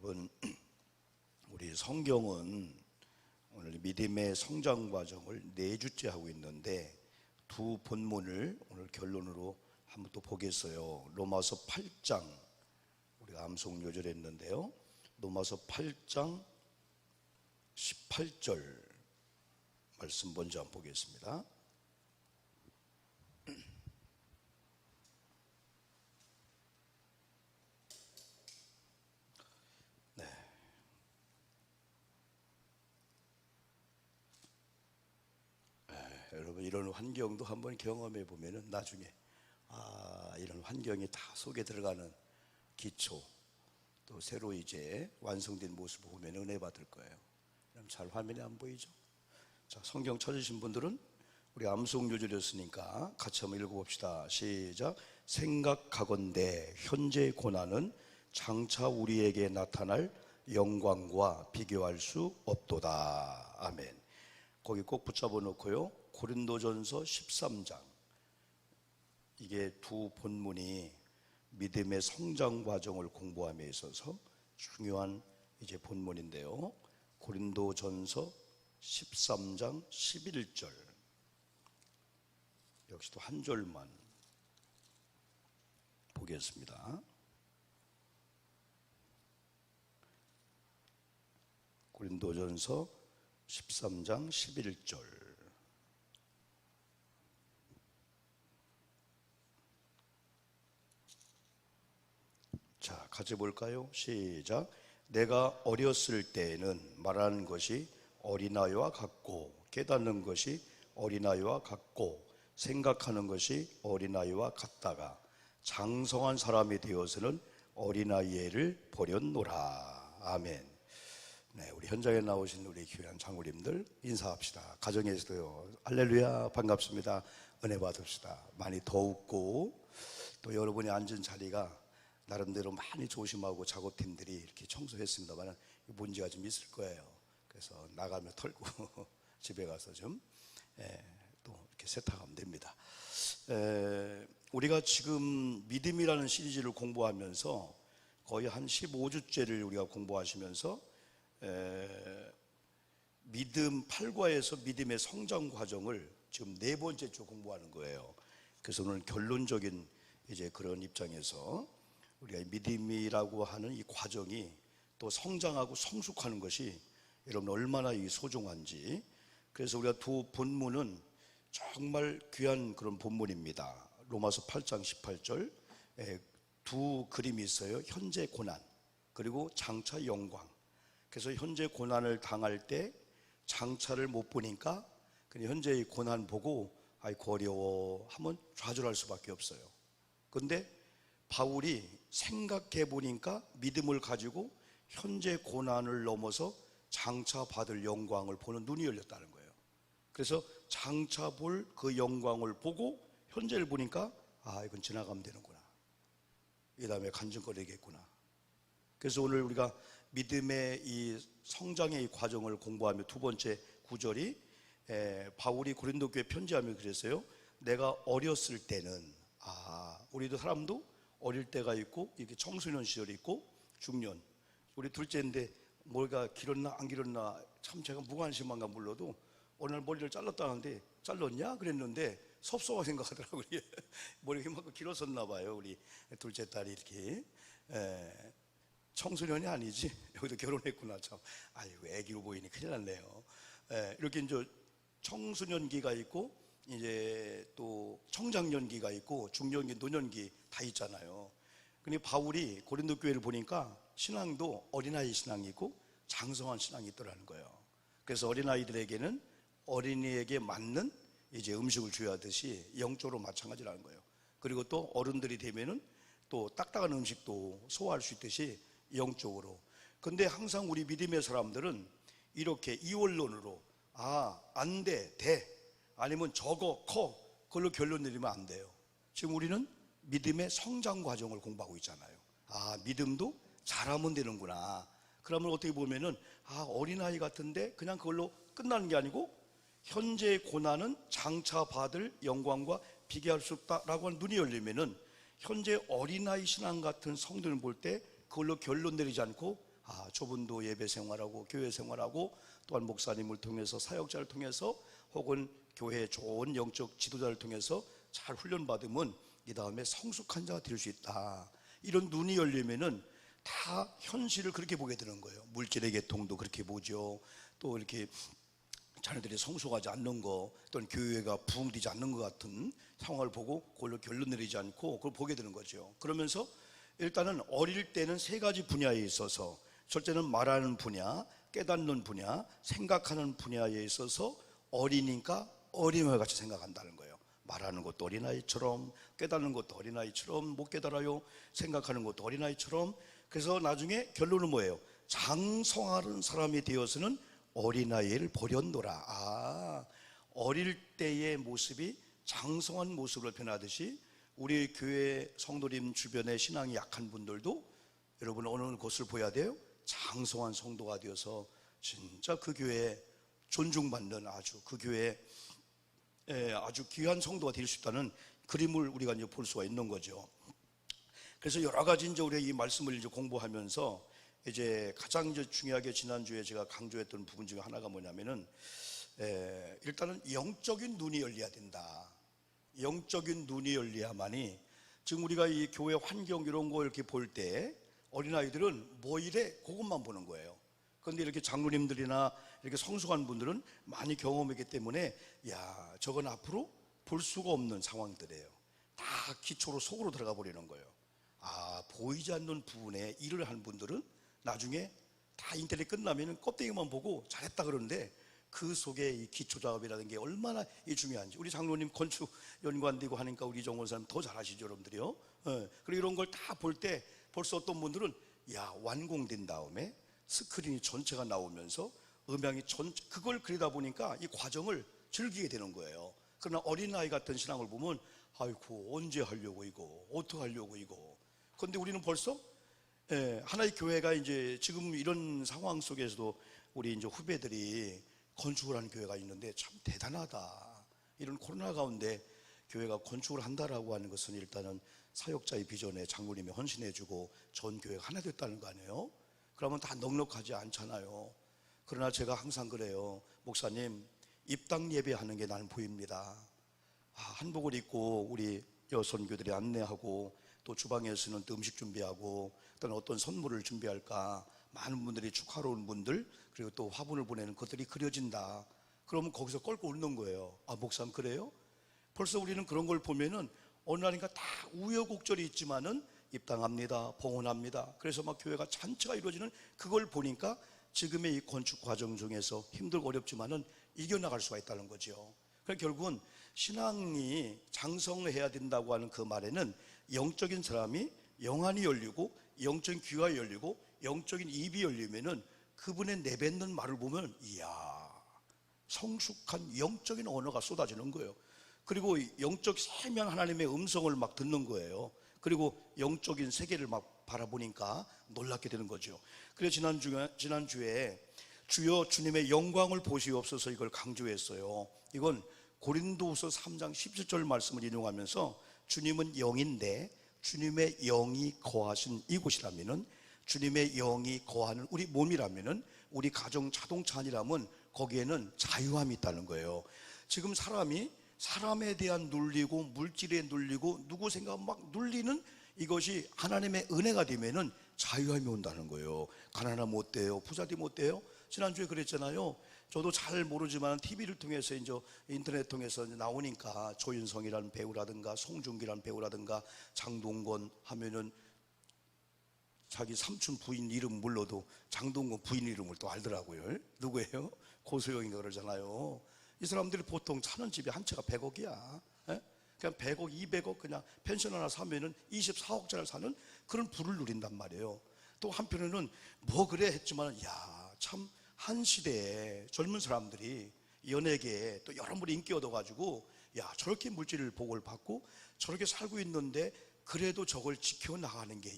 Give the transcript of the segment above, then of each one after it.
여러분, 우리 성경은 오늘 믿음의 성장 과정을 4주째 하고 있는데 두 본문을 오늘 결론으로 한번 또 보겠어요. 로마서 8장, 우리가 암송 요절했는데요. 로마서 8장 18절 말씀 먼저 한번 보겠습니다. 여러분, 이런 환경도 한번 경험해 보면은 나중에 이런 환경이 다 속에 들어가는 기초, 또 새로 이제 완성된 모습을 보면 은혜 받을 거예요. 그럼 잘 화면에 안 보이죠? 자, 성경 찾으신 분들은 우리 암송 요절이었으니까 같이 한번 읽어봅시다. 시작. 생각하건대 현재 고난은 장차 우리에게 나타날 영광과 비교할 수 없도다. 아멘. 거기 꼭 붙잡아 놓고요. 고린도전서 13장, 이게 두 본문이 믿음의 성장 과정을 공부함에 있어서 중요한 이제 본문인데요. 고린도전서 13장 11절, 역시 또 한 절만 보겠습니다. 고린도전서 13장 11절. 자, 같이 볼까요? 시작. 내가 어렸을 때에는 말하는 것이 어린아이와 같고 깨닫는 것이 어린아이와 같고 생각하는 것이 어린아이와 같다가 장성한 사람이 되어서는 어린아이를 버렸노라. 아멘. 네, 우리 현장에 나오신 우리 귀한 장로님들 인사합시다. 가정에서도요. 할렐루야, 반갑습니다. 은혜 받읍시다. 많이 더웠고 또 여러분이 앉은 자리가 나름대로 많이 조심하고 작업팀들이 이렇게 청소했습니다만 문제가 좀 있을 거예요. 그래서 나가면 털고 집에 가서 좀 또 이렇게 세탁하면 됩니다. 우리가 지금 믿음이라는 시리즈를 공부하면서 거의 한 15주째를 우리가 공부하시면서 믿음 8과에서 믿음의 성장 과정을 지금 4번째 주 공부하는 거예요. 그래서 오늘 결론적인 이제 그런 입장에서 우리가 믿음이라고 하는 이 과정이 또 성장하고 성숙하는 것이 여러분 얼마나 이 소중한지, 그래서 우리가 두 본문은 정말 귀한 그런 본문입니다. 로마서 8장 18절 두 그림이 있어요. 현재 고난 그리고 장차 영광. 그래서 현재 고난을 당할 때 장차를 못 보니까 그냥 현재의 고난 보고 아이고 어려워 하면 좌절할 수밖에 없어요. 그런데 바울이 생각해 보니까 믿음을 가지고 현재 고난을 넘어서 장차 받을 영광을 보는 눈이 열렸다는 거예요. 그래서 장차 볼 그 영광을 보고 현재를 보니까 이건 지나가면 되는구나, 이 다음에 간증거리겠구나. 그래서 오늘 우리가 믿음의 이 성장의 이 과정을 공부하며 두 번째 구절이 바울이 고린도 교회 편지하며 그랬어요. 내가 어렸을 때는, 우리도 사람도 어릴 때가 있고 이렇게 청소년 시절이 있고 중년, 우리 둘째인데 머리가 길었나 안 길었나 참 제가 무관심한가 몰라도 어느 날 머리를 잘랐다는데 잘랐냐 그랬는데 섭섭하게 생각하더라고요. 머리가 이만큼 길었었나 봐요. 우리 둘째 딸이 이렇게 청소년이 아니지, 여기도 결혼했구나. 참 아이고 애기로 보이니 큰일 났네요. 이렇게 이제 청소년기가 있고 이제 또 청장년기가 있고 중년기, 노년기 다 있잖아요. 근데 바울이 고린도 교회를 보니까 신앙도 어린아이 신앙이 있고 장성한 신앙이 있더라는 거예요. 그래서 어린아이들에게는 어린이에게 맞는 이제 음식을 줘야 하듯이 영적으로 마찬가지라는 거예요. 그리고 또 어른들이 되면은 또 딱딱한 음식도 소화할 수 있듯이 영적으로. 근데 항상 우리 믿음의 사람들은 이렇게 이원론으로 안 돼, 돼, 아니면 적어, 커, 그걸로 결론 내리면 안 돼요. 지금 우리는 믿음의 성장 과정을 공부하고 있잖아요. 믿음도 잘하면 되는구나. 그러면 어떻게 보면은 어린아이 같은데 그냥 그걸로 끝나는 게 아니고 현재의 고난은 장차 받을 영광과 비교할 수 없다라고 하는 눈이 열리면은 현재 어린아이 신앙 같은 성도를 볼 때 그걸로 결론 내리지 않고 저분도 예배 생활하고 교회 생활하고 또한 목사님을 통해서 사역자를 통해서 혹은 교회의 좋은 영적 지도자를 통해서 잘 훈련받으면 이 다음에 성숙한 자가 될 수 있다. 이런 눈이 열리면은 다 현실을 그렇게 보게 되는 거예요. 물질의 계통도 그렇게 보죠. 또 이렇게 자녀들이 성숙하지 않는 거, 또는 교회가 부흥되지 않는 것 같은 상황을 보고 그걸로 결론 내리지 않고 그걸 보게 되는 거죠. 그러면서 일단은 어릴 때는 세 가지 분야에 있어서, 첫째는 말하는 분야, 깨닫는 분야, 생각하는 분야에 있어서 어리니까 어린아이 같이 생각한다는 거예요. 말하는 것도 어린아이처럼, 깨닫는 것도 어린아이처럼 못 깨달아요. 생각하는 것도 어린아이처럼. 그래서 나중에 결론은 뭐예요? 장성하는 사람이 되어서는 어린아이를 버렸노라. 어릴 때의 모습이 장성한 모습으로 변하듯이 우리 교회 성도님 주변에 신앙이 약한 분들도 여러분 어느 것을 보여야 돼요? 장성한 성도가 되어서 진짜 그 교회에 존중받는, 아주 그 교회에 아주 귀한 성도가 될 수 있다는 그림을 우리가 이제 볼 수가 있는 거죠. 그래서 여러 가지 이제 우리가 이 말씀을 이제 공부하면서 이제 가장 이제 중요하게 지난주에 제가 강조했던 부분 중에 하나가 뭐냐면은 일단은 영적인 눈이 열려야 된다. 영적인 눈이 열려야만이, 지금 우리가 이 교회 환경 이런 거 이렇게 볼 때 어린아이들은 뭐 이래 그것만 보는 거예요. 그런데 이렇게 장로님들이나 이렇게 성숙한 분들은 많이 경험했기 때문에 저건 앞으로 볼 수가 없는 상황들이에요. 다 기초로 속으로 들어가 버리는 거예요. 보이지 않는 부분에 일을 한 분들은 나중에 다 인터넷 끝나면 껍데기만 보고 잘했다 그러는데 그 속에 이 기초 작업이라는 게 얼마나 중요한지, 우리 장로님 건축 연구원되고 하니까 우리 정원 사람 더 잘하시죠, 여러분들이요. 그리고 이런 걸 다 볼 때 벌써 어떤 분들은 완공된 다음에 스크린이 전체가 나오면서 음향이 그걸 그리다 보니까 이 과정을 즐기게 되는 거예요. 그러나 어린아이 같은 신앙을 보면 아이고 언제 하려고 이거, 어떻게 하려고 이거. 그런데 우리는 벌써 하나의 교회가 이제 지금 이런 상황 속에서도 우리 이제 후배들이 건축을 하는 교회가 있는데 참 대단하다. 이런 코로나 가운데 교회가 건축을 한다라고 하는 것은 일단은 사역자의 비전에 장로님이 헌신해주고 전 교회가 하나 됐다는 거 아니에요? 그러면 다 넉넉하지 않잖아요. 그러나 제가 항상 그래요. 목사님, 입당 예배하는 게 나는 보입니다. 한복을 입고 우리 여선교들이 안내하고 또 주방에서는 또 음식 준비하고 또는 어떤 선물을 준비할까, 많은 분들이 축하로 온 분들, 그리고 또 화분을 보내는 것들이 그려진다. 그러면 거기서 껄껄 웃는 거예요. 목사님 그래요? 벌써 우리는 그런 걸 보면은 어느 날인가 다 우여곡절이 있지만은 입당합니다, 봉헌합니다. 그래서 막 교회가 잔치가 이루어지는 그걸 보니까 지금의 이 건축 과정 중에서 힘들고 어렵지만은 이겨나갈 수가 있다는 거죠. 그러니까 결국은 신앙이 장성해야 된다고 하는 그 말에는 영적인 사람이 영안이 열리고 영적인 귀가 열리고 영적인 입이 열리면은 그분의 내뱉는 말을 보면 성숙한 영적인 언어가 쏟아지는 거예요. 그리고 영적 세미한 하나님의 음성을 막 듣는 거예요. 그리고 영적인 세계를 막 바라보니까 놀랍게 되는 거죠. 그래서 지난주에 주여 주님의 영광을 보시옵소서 이걸 강조했어요. 이건 고린도후서 3장 17절 말씀을 인용하면서 주님은 영인데 주님의 영이 거하신 이곳이라면은, 주님의 영이 거하는 우리 몸이라면은, 우리 가정 자동차 안이라면 거기에는 자유함이 있다는 거예요. 지금 사람에 대한 눌리고 물질에 눌리고 누구 생각 막 눌리는 이것이 하나님의 은혜가 되면은 자유함이 온다는 거예요. 가난하면 못 돼요, 부자 되면 못 돼요. 지난주에 그랬잖아요. 저도 잘 모르지만 TV를 통해서 이제 인터넷 통해서 나오니까 조윤성이라는 배우라든가 송중기라는 배우라든가 장동건 하면은 자기 삼촌 부인 이름 몰라도 장동건 부인 이름을 또 알더라고요. 누구예요? 고소영인가 그러잖아요. 이 사람들이 보통 사는 집이 한 채가 100억이야. 그냥 100억, 200억 그냥 펜션 하나 사면은 24억짜리를 사는 그런 부를 누린단 말이에요. 또 한편에는 뭐 그래 했지만 참 한 시대에 젊은 사람들이 연예계에 또 여러모로 인기 얻어가지고 저렇게 물질 복을 받고 저렇게 살고 있는데 그래도 저걸 지켜나가는 게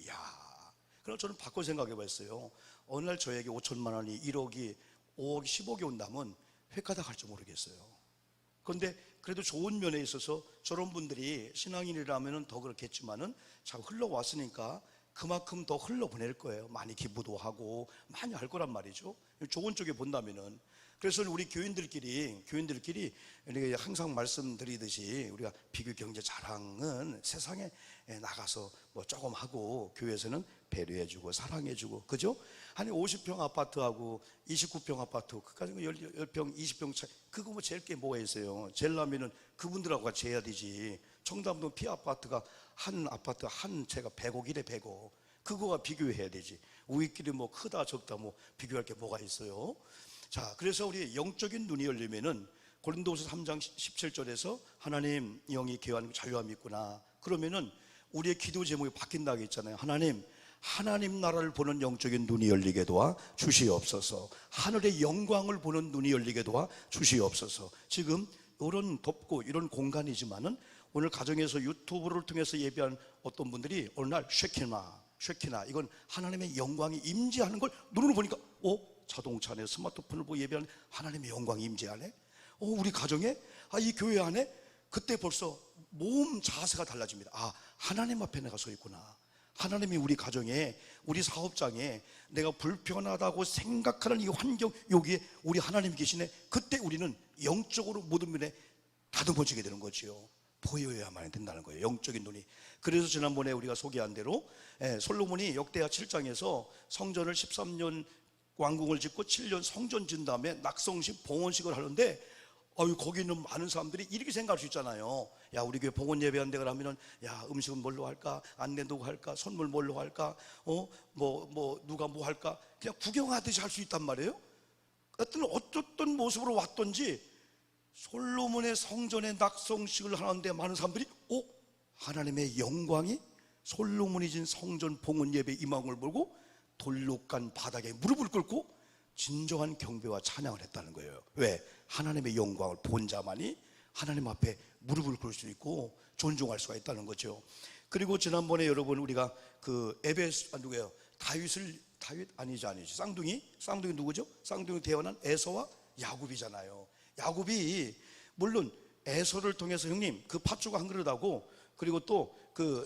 그럼 저는 바꿔 생각해 봤어요. 어느 날 저에게 5천만 원이 1억이 5억이 10억이 온다면 획가닥 할지 모르겠어요. 그런데 그래도 좋은 면에 있어서 저런 분들이 신앙인이라면 더 그렇겠지만은 잘 흘러왔으니까 그만큼 더 흘러보낼 거예요. 많이 기부도 하고 많이 할 거란 말이죠. 좋은 쪽에 본다면은. 그래서 우리 교인들끼리 우리가 항상 말씀드리듯이 우리가 비교 경제 자랑은 세상에 나가서 뭐 조금 하고 교회에서는 배려해주고 사랑해주고, 그죠? 아니 50평 아파트하고 29평 아파트 그까지 10평 20평 차이, 그거 뭐 제일 게 뭐가 있어요? 제일 나면은 그분들하고 같이 해야 되지. 청담동 피아파트가 한 아파트 한 채가 100억이래. 100억. 그거가 비교해야 되지. 우리끼리 뭐 크다 적다 뭐 비교할 게 뭐가 있어요? 자, 그래서 우리 영적인 눈이 열리면은 고린도후서 3장 17절에서 하나님 영이 개화하는 자유함이 있구나. 그러면은 우리의 기도 제목이 바뀐다고 했잖아요. 하나님 나라를 보는 영적인 눈이 열리게 도와 주시옵소서. 하늘의 영광을 보는 눈이 열리게 도와 주시옵소서. 지금 이런 덥고 이런 공간이지만은 오늘 가정에서 유튜브를 통해서 예배한 어떤 분들이 어느 날 쉐키나 이건 하나님의 영광이 임재하는 걸 눈으로 보니까 자동차 안에 스마트폰을 보고 예배하는 하나님의 영광이 임재하네. 우리 가정에 이 교회 안에 그때 벌써 몸 자세가 달라집니다. 하나님 앞에 내가 서 있구나. 하나님이 우리 가정에 우리 사업장에 내가 불편하다고 생각하는 이 환경, 여기에 우리 하나님이 계시네. 그때 우리는 영적으로 모든 면에 다듬어지게 되는 거지요. 보여야만 된다는 거예요, 영적인 눈이. 그래서 지난번에 우리가 소개한 대로 솔로몬이 역대하 7장에서 성전을 13년 왕궁을 짓고 7년 성전 짓는 다음에 낙성식 봉헌식을 하는데 거기 있는 많은 사람들이 이렇게 생각할 수 있잖아요. 야, 우리 교회 봉헌 예배한 데 가면 음식은 뭘로 할까? 안내 누가 할까? 선물 뭘로 할까? 누가 뭐 할까? 그냥 구경하듯이 할 수 있단 말이에요. 어떤 모습으로 왔던지 솔로몬의 성전에 낙성식을 하는데 많은 사람들이 하나님의 영광이 솔로몬이 진 성전 봉헌 예배 임한 걸 보고 돌록간 바닥에 무릎을 꿇고 진정한 경배와 찬양을 했다는 거예요. 왜? 하나님의 영광을 본 자만이 하나님 앞에 무릎을 꿇을 수 있고 존중할 수가 있다는 거죠. 그리고 지난번에 여러분 우리가 그 누구예요? 다윗 아니지 쌍둥이 누구죠? 쌍둥이 태어난 에서와 야곱이잖아요. 야곱이 물론 에서를 통해서 형님 그 팥죽 한 그릇하고 그리고 또 그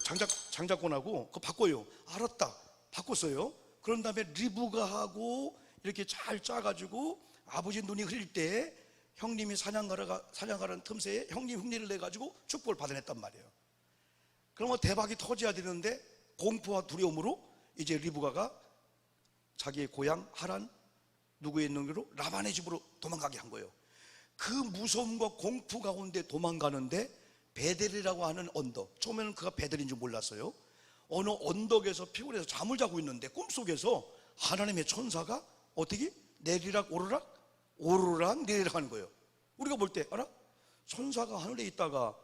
장자권하고 그거 바꿔요. 알았다. 바꿨어요. 그런 다음에 리브가하고 이렇게 잘 짜가지고 아버지 눈이 흐릴 때 형님이 사냥가라는 틈새에 형님 흉내를 내가지고 축복을 받아냈단 말이에요. 그러면 대박이 터져야 되는데 공포와 두려움으로 이제 리브가가 자기의 고향 하란 누구의 능력으로 라반의 집으로 도망가게 한 거예요. 그 무서움과 공포 가운데 도망가는데 베델이라고 하는 언덕, 처음에는 그가 베델인 줄 몰랐어요. 어느 언덕에서 피곤해서 잠을 자고 있는데 꿈속에서 하나님의 천사가 어떻게 내리락 오르락 내리락 하는 거예요. 우리가 볼 때 알아? 천사가 하늘에 있다가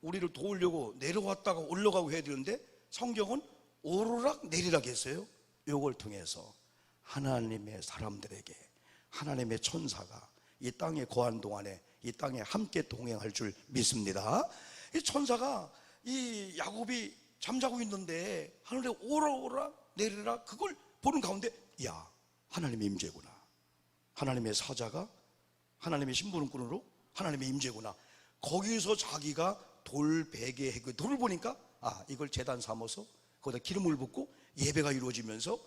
우리를 도우려고 내려왔다가 올라가고 해야 되는데 성경은 오르락 내리락 했어요. 이걸 통해서 하나님의 사람들에게 하나님의 천사가 이 땅에 거한 동안에 이 땅에 함께 동행할 줄 믿습니다. 이 천사가 이 야곱이 잠자고 있는데 하늘에 오르락 내리락 그걸 보는 가운데 하나님의 임재구나. 하나님의 사자가 하나님의 심부름꾼으로 하나님의 임재구나. 거기서 자기가 돌 베개 했고 돌을 보니까 이걸 제단 삼아서 거기다 기름을 붓고 예배가 이루어지면서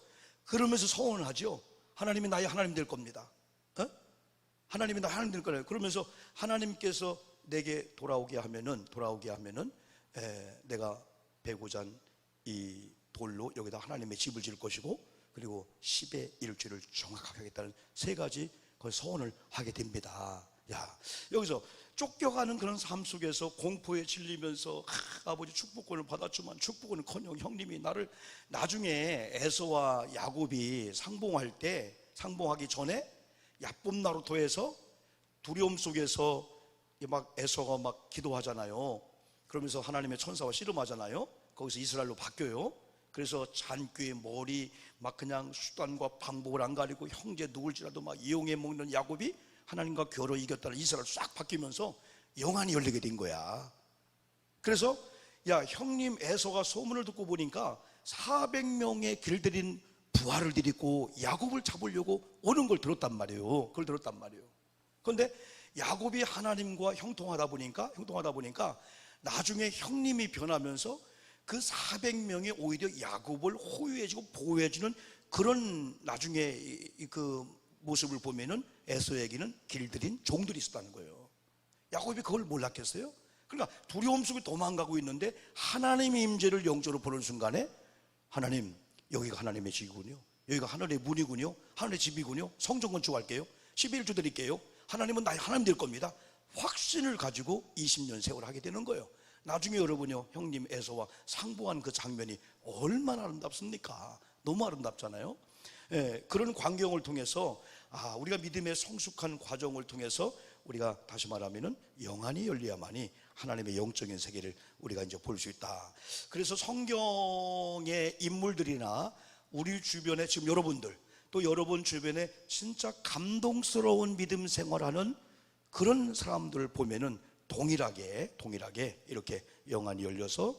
그러면서 서원을 하죠. 하나님이 나의 하나님 될 겁니다. 하나님이 나의 하나님 될 거예요. 그러면서 하나님께서 내게 돌아오게 하면은 내가 베고자 한 이 돌로 여기다 하나님의 집을 지을 것이고 그리고 10의 1주를 정확하게 하겠다는 세 가지 그 서원을 하게 됩니다. 여기서 쫓겨가는 그런 삶 속에서 공포에 질리면서 아버지 축복권을 받았지만 축복권은커녕 형님이 나를 나중에 에서와 야곱이 상봉하기 전에 야곱 나루토에서 두려움 속에서 막 에서가 막 기도하잖아요. 그러면서 하나님의 천사와 씨름하잖아요. 거기서 이스라엘로 바뀌어요. 그래서 잔꾀 머리 막 그냥 수단과 방법을 안 가리고 형제 누굴지라도 막 이용해 먹는 야곱이 하나님과 겨루 이겼다는 이스라엘 싹 바뀌면서 영안이 열리게 된 거야. 그래서 형님 에서가 소문을 듣고 보니까 400명의 길들인 부하를 데리고 야곱을 잡으려고 오는 걸 들었단 말이에요. 그걸 들었단 말이에요. 그런데 야곱이 하나님과 형통하다 보니까 나중에 형님이 변하면서 그 400명이 오히려 야곱을 호위해주고 보호해주는 그런 나중에 그 모습을 보면은 에서에게는 길들인 종들이 있었다는 거예요. 야곱이 그걸 몰랐겠어요? 그러니까 두려움 속에 도망가고 있는데 하나님의 임재를 영적으로 보는 순간에 하나님, 여기가 하나님의 집이군요, 여기가 하늘의 문이군요, 하늘의 집이군요, 성전 건축할게요, 11조 드릴게요, 하나님은 나의 하나님 될 겁니다. 확신을 가지고 20년 세월 하게 되는 거예요. 나중에 여러분요, 형님 에서와 상봉한 그 장면이 얼마나 아름답습니까? 너무 아름답잖아요. 예, 그런 광경을 통해서 우리가 믿음의 성숙한 과정을 통해서 우리가 다시 말하면은 영안이 열려야만이 하나님의 영적인 세계를 우리가 이제 볼 수 있다. 그래서 성경의 인물들이나 우리 주변에 지금 여러분들, 또 여러분 주변에 진짜 감동스러운 믿음 생활하는 그런 사람들을 보면은 동일하게 이렇게 영안이 열려서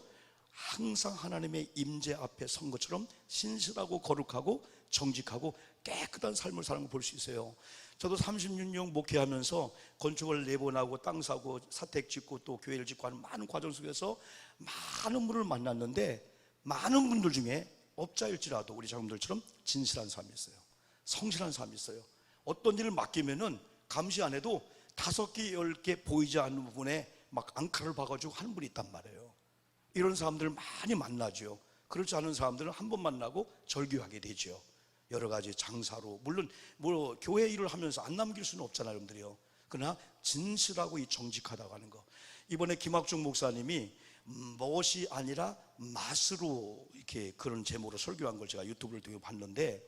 항상 하나님의 임재 앞에 선 것처럼 신실하고 거룩하고 정직하고 깨끗한 삶을 사는 걸 볼 수 있어요. 저도 36년 목회하면서 건축을 4번 하고 땅 사고 사택 짓고 또 교회를 짓고 하는 많은 과정 속에서 많은 분을 만났는데, 많은 분들 중에 업자일지라도 우리 장님들처럼 진실한 사람이 있어요. 성실한 사람이 있어요. 어떤 일을 맡기면은 감시 안 해도 5개, 10개 보이지 않는 부분에 막 앙카를 박아주고 하는 분이 있단 말이에요. 이런 사람들을 많이 만나죠. 그렇지 않은 사람들은 한 번 만나고 절규하게 되죠. 여러 가지 장사로, 물론 뭐 교회 일을 하면서 안 남길 수는 없잖아요, 여러분들이요. 그러나 진실하고 이 정직하다고 하는 거. 이번에 김학중 목사님이 멋이 아니라 맛으로 이렇게 그런 제목으로 설교한 걸 제가 유튜브를 통해 봤는데,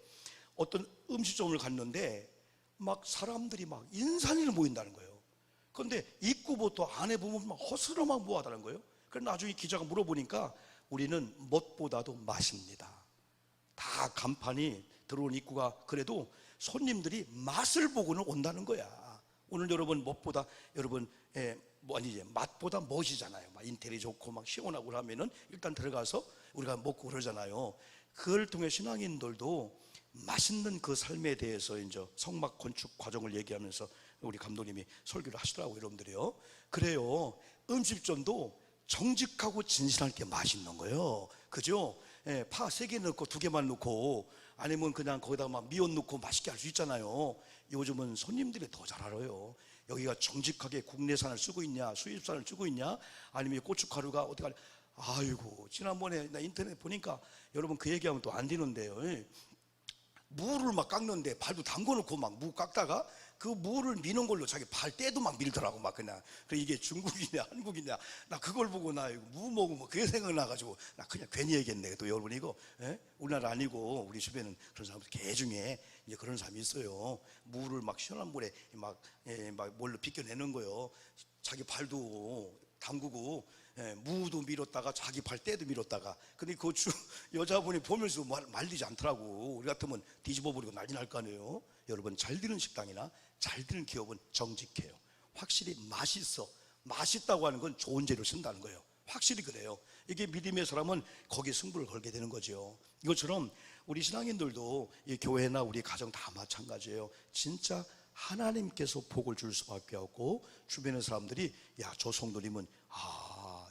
어떤 음식점을 갔는데 막 사람들이 막 인산이를 모인다는 거예요. 그런데 입구부터 안에 보면 막 허스름하고 뭐하다는 거예요. 그래서 나중에 기자가 물어보니까 우리는 멋보다도 맛입니다. 다 간판이 들어온 입구가 그래도 손님들이 맛을 보고는 온다는 거야. 오늘 여러분 멋보다 여러분 뭐 아니지, 맛보다 멋이잖아요. 막 인테리어 좋고 막 시원하고 하면은 일단 들어가서 우리가 먹고 그러잖아요. 그걸 통해 신앙인들도 맛있는 그 삶에 대해서 이제 성막 건축 과정을 얘기하면서 우리 감독님이 설교를 하시더라고요, 여러분들이요. 그래요. 음식점도 정직하고 진실한 게 맛있는 거예요. 그죠? 파 3개 넣고 2개만 넣고 아니면 그냥 거기다 막 미원 넣고 맛있게 할 수 있잖아요. 요즘은 손님들이 더 잘 알아요. 여기가 정직하게 국내산을 쓰고 있냐, 수입산을 쓰고 있냐, 아니면 고춧가루가 어떻게 하냐. 아이고, 지난번에 나 인터넷 보니까 여러분 그 얘기하면 또 안 되는데요. 무를 막 깎는데 발도 담궈놓고 막 무 깎다가 그 무를 미는 걸로 자기 발 때도 막 밀더라고, 막 그냥. 그래, 이게 중국이냐 한국이냐, 나 그걸 보고 나 무 먹으면 그게 생각나가지고 나 그냥 괜히 얘기했네. 또 여러분 이거 우리나라 아니고 우리 주변은 그런 사람들 개 중에 이제 그런 사람이 있어요. 무를 막 시원한 물에 막 뭘로 비껴내는 거예요. 자기 발도 담그고 무도 밀었다가 자기 발 때도 밀었다가. 근데 그 여자분이 보면서 말리지 않더라고. 우리 같으면 뒤집어버리고 난리 날 거 아니에요. 여러분, 잘 되는 식당이나 잘 되는 기업은 정직해요. 확실히 맛있어. 맛있다고 하는 건 좋은 재료 쓴다는 거예요. 확실히 그래요. 이게 믿음의 사람은 거기에 승부를 걸게 되는 거죠. 이것처럼 우리 신앙인들도 이 교회나 우리 가정 다 마찬가지예요. 진짜 하나님께서 복을 줄 수밖에 없고, 주변의 사람들이 야, 저 성도님은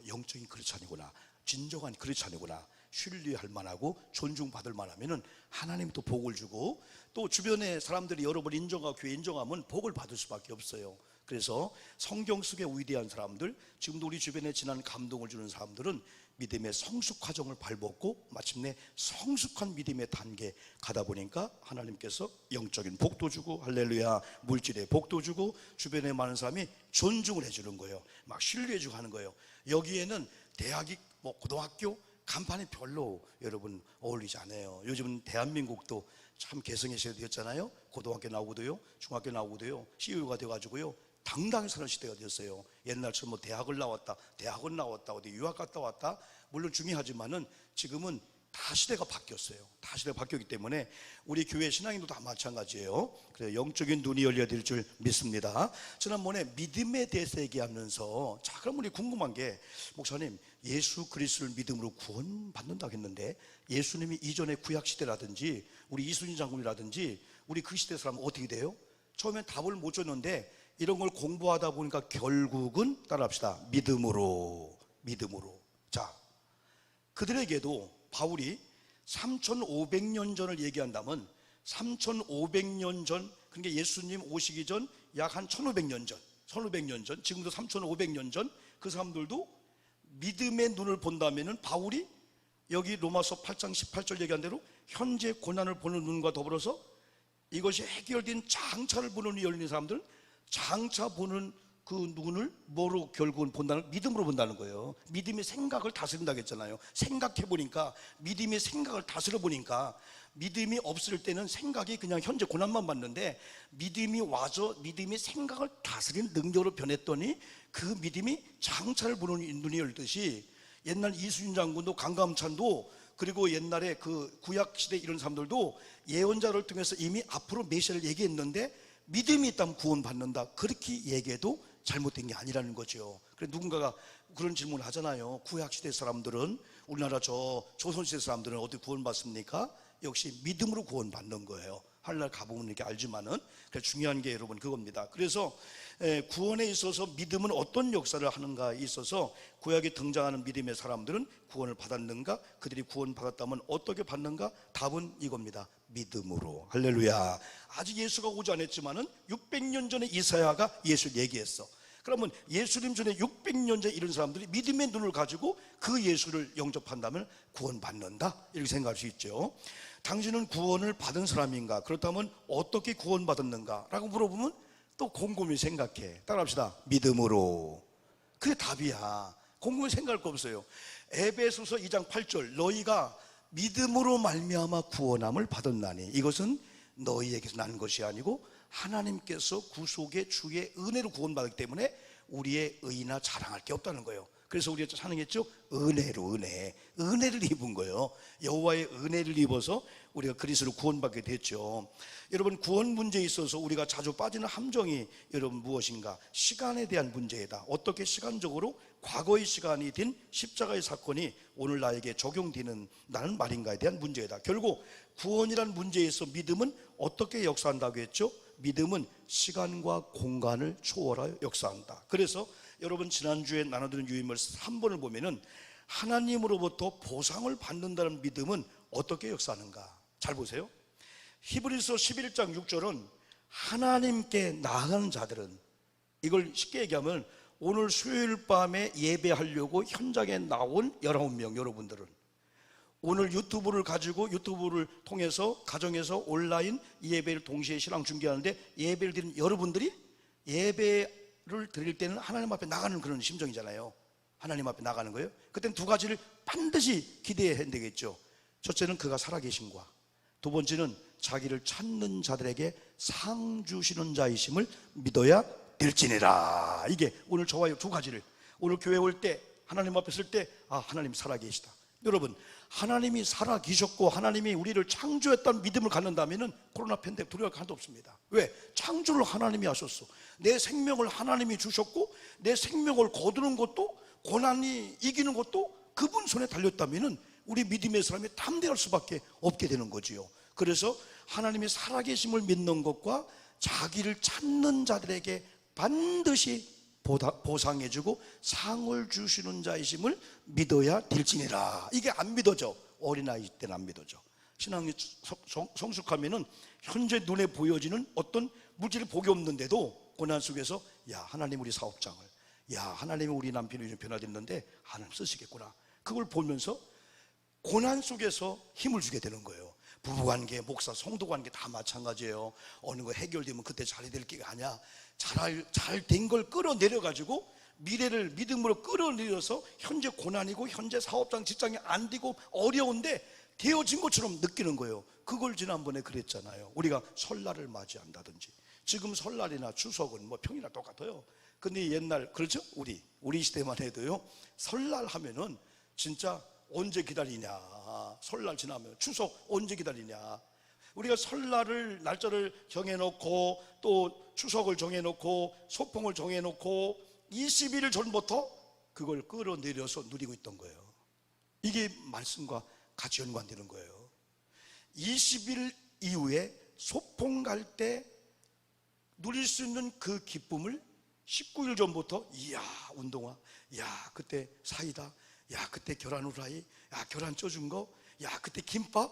영적인 크리스찬이구나, 진정한 크리스찬이구나, 신뢰할 만하고 존중받을 만하면은 하나님이 또 복을 주고, 또 주변의 사람들이 여러분 인정하고 교회 인정하면 복을 받을 수밖에 없어요. 그래서 성경 속의 위대한 사람들, 지금도 우리 주변에 지난 감동을 주는 사람들은 믿음의 성숙 과정을 밟았고 마침내 성숙한 믿음의 단계에 가다 보니까 하나님께서 영적인 복도 주고, 할렐루야, 물질의 복도 주고, 주변에 많은 사람이 존중을 해주는 거예요. 막 신뢰해주고 하는 거예요. 여기에는 대학이 뭐 고등학교 간판이 별로 여러분 어울리지 않아요. 요즘은 대한민국도 참 개성의 시대가 되었잖아요. 고등학교 나오고도요, 중학교 나오고도요, CEO가 돼가지고요 당당히 사는 시대가 되었어요. 옛날처럼 뭐 대학을 나왔다, 대학원 나왔다, 어디 유학 갔다 왔다, 물론 중요하지만은 지금은 다 시대가 바뀌었어요. 다 시대가 바뀌었기 때문에 우리 교회 신앙인도 다 마찬가지예요. 그래서 영적인 눈이 열려야 될 줄 믿습니다. 지난번에 믿음에 대해서 얘기하면서, 자, 그럼 우리 궁금한 게, 목사님 예수 그리스도를 믿음으로 구원받는다고 했는데 예수님이 이전의 구약시대라든지 우리 이순신 장군이라든지 우리 그 시대 사람은 어떻게 돼요? 처음엔 답을 못 줬는데 이런 걸 공부하다 보니까 결국은 따라합시다. 믿음으로. 자, 그들에게도 바울이 3,500년 전을 얘기한다면 3,500년 전, 그러니까 예수님 오시기 전 약 한 1,500년 전, 1,500년 전, 지금도 3,500년 전 그 사람들도 믿음의 눈을 본다면은 바울이 여기 로마서 8장 18절 얘기한 대로 현재 고난을 보는 눈과 더불어서 이것이 해결된 장차를 보는 눈이 열린 사람들은 장차 보는 그 눈을 뭐로 결국은 본다는, 믿음으로 본다는 거예요. 믿음의 생각을 다스린다고 했잖아요. 생각해보니까, 믿음의 생각을 다스려보니까 믿음이 없을 때는 생각이 그냥 현재 고난만 받는데 믿음이 와서 믿음의 생각을 다스리는 능력으로 변했더니 그 믿음이 장차를 보는 눈이 열듯이 옛날 이순신 장군도 강감찬도 그리고 옛날에 그 구약시대 이런 사람들도 예언자를 통해서 이미 앞으로 메시아를 얘기했는데 믿음이 있다면 구원받는다, 그렇게 얘기해도 잘못된 게 아니라는 거죠. 그래서 누군가가 그런 질문을 하잖아요. 구약시대 사람들은, 우리나라 조선시대 사람들은 어떻게 구원받습니까? 역시 믿음으로 구원받는 거예요. 하늘날 가보면 이렇게 알지만은. 중요한 게 여러분 그겁니다. 그래서 구원에 있어서 믿음은 어떤 역사를 하는가에 있어서 구약에 등장하는 믿음의 사람들은 구원을 받았는가? 그들이 구원받았다면 어떻게 받는가? 답은 이겁니다. 믿음으로. 할렐루야. 아직 예수가 오지 않았지만은 600년 전에 이사야가 예수를 얘기했어. 그러면 예수님 전에 600년 전에 이런 사람들이 믿음의 눈을 가지고 그 예수를 영접한다면 구원받는다, 이렇게 생각할 수 있죠. 당신은 구원을 받은 사람인가? 그렇다면 어떻게 구원받았는가? 라고 물어보면 또 곰곰이 생각해. 따라합시다. 믿음으로. 그게 답이야. 곰곰이 생각할 거 없어요. 에베소서 2장 8절 너희가 믿음으로 말미암아 구원함을 받았나니 이것은 너희에게서 난 것이 아니고 하나님께서 구속의 주의 은혜로 구원받았기 때문에 우리의 의나 자랑할 게 없다는 거예요. 그래서 우리가 찬양했죠. 은혜로, 은혜를 입은 거예요. 여호와의 은혜를 입어서 우리가 그리스도로 구원받게 됐죠. 여러분, 구원 문제에 있어서 우리가 자주 빠지는 함정이 여러분 무엇인가? 시간에 대한 문제이다. 어떻게 시간적으로 과거의 시간이 된 십자가의 사건이 오늘 나에게 적용되는 나는 말인가에 대한 문제이다. 결국 구원이란 문제에서 믿음은 어떻게 역사한다고 했죠? 믿음은 시간과 공간을 초월하여 역사한다. 그래서 여러분 지난주에 나눠드린 유인물 3번을 보면은 하나님으로부터 보상을 받는다는 믿음은 어떻게 역사하는가? 잘 보세요. 히브리서 11장 6절은 하나님께 나아가는 자들은, 이걸 쉽게 얘기하면 오늘 수요일 밤에 예배하려고 현장에 나온 19명 여러분들은 오늘 유튜브를 가지고 유튜브를 통해서 가정에서 온라인 예배를 동시에 신앙 중계하는데 예배를 드리는 여러분들이 예배를 드릴 때는 하나님 앞에 나가는 그런 심정이잖아요. 하나님 앞에 나가는 거예요. 그때는 두 가지를 반드시 기대해야 되겠죠. 첫째는 그가 살아계신 과, 두 번째는 자기를 찾는 자들에게 상 주시는 자이심을 믿어야 될지니라. 이게 오늘 저와 두 가지를, 오늘 교회 올 때 하나님 앞에 쓸 때 하나님 살아계시다. 여러분, 하나님이 살아계셨고 하나님이 우리를 창조했다는 믿음을 갖는다면 코로나 팬데믹 두려워할 게 하나도 없습니다. 왜? 창조를 하나님이 하셨어. 내 생명을 하나님이 주셨고 내 생명을 거두는 것도, 고난이 이기는 것도 그분 손에 달렸다면 우리 믿음의 사람이 담대할 수밖에 없게 되는 거지요. 그래서 하나님의 살아계심을 믿는 것과 자기를 찾는 자들에게 반드시 보상해주고 상을 주시는 자이심을 믿어야 될지니라. 이게 안 믿어져. 어린아이 때는 안 믿어져. 신앙이 성숙하면은 현재 눈에 보여지는 어떤 물질이 복이 없는데도 고난 속에서 하나님 우리 사업장을, 하나님 우리 남편이 요즘 변화됐는데 하나님 쓰시겠구나. 그걸 보면서 고난 속에서 힘을 주게 되는 거예요. 부부관계, 목사, 성도관계 다 마찬가지예요. 어느 거 해결되면 그때 잘이 될 게 아니야. 잘 된 걸 끌어내려가지고 미래를 믿음으로 끌어내려서 현재 고난이고 현재 사업장 직장이 안 되고 어려운데 되어진 것처럼 느끼는 거예요. 그걸 지난번에 그랬잖아요. 우리가 설날을 맞이한다든지, 지금 설날이나 추석은 뭐 평일이나 똑같아요. 근데 옛날, 그렇죠? 우리 시대만 해도요, 설날 하면은 진짜 언제 기다리냐. 설날 지나면 추석 언제 기다리냐. 우리가 설날을 날짜를 정해놓고 또 추석을 정해놓고 소풍을 정해놓고 20일 전부터 그걸 끌어내려서 누리고 있던 거예요. 이게 말씀과 같이 연관되는 거예요. 20일 이후에 소풍 갈 때 누릴 수 있는 그 기쁨을 19일 전부터, 이야 운동화, 야 그때 사이다, 야 그때 계란 후라이, 야 계란 쪄준 거, 야 그때 김밥.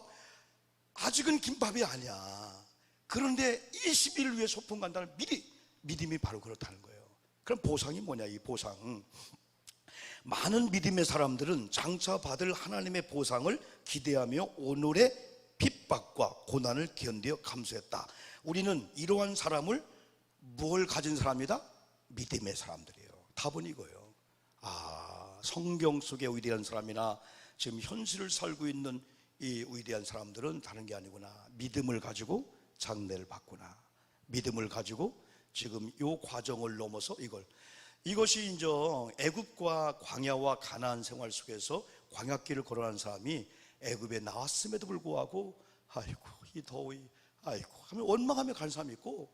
아직은 김밥이 아니야. 그런데 20일 후에 소풍 간다는 미리 믿음이 바로 그렇다는 거예요. 그럼 보상이 뭐냐? 이 보상, 많은 믿음의 사람들은 장차 받을 하나님의 보상을 기대하며 오늘의 핍박과 고난을 견뎌 감수했다. 우리는 이러한 사람을 뭘 가진 사람이다? 믿음의 사람들이에요. 답은 이거예요. 성경 속의 위대한 사람이나 지금 현실을 살고 있는 이 위대한 사람들은 다른 게 아니구나. 믿음을 가지고 장래를 봤구나. 믿음을 가지고 지금 이 과정을 넘어서 이것이 이제 애굽과 광야와 가나안 생활 속에서 광야길을 걸어간 사람이 애굽에 나왔음에도 불구하고 아이고 이 더위 아이고 하면 원망하며 가는 사람이 있고,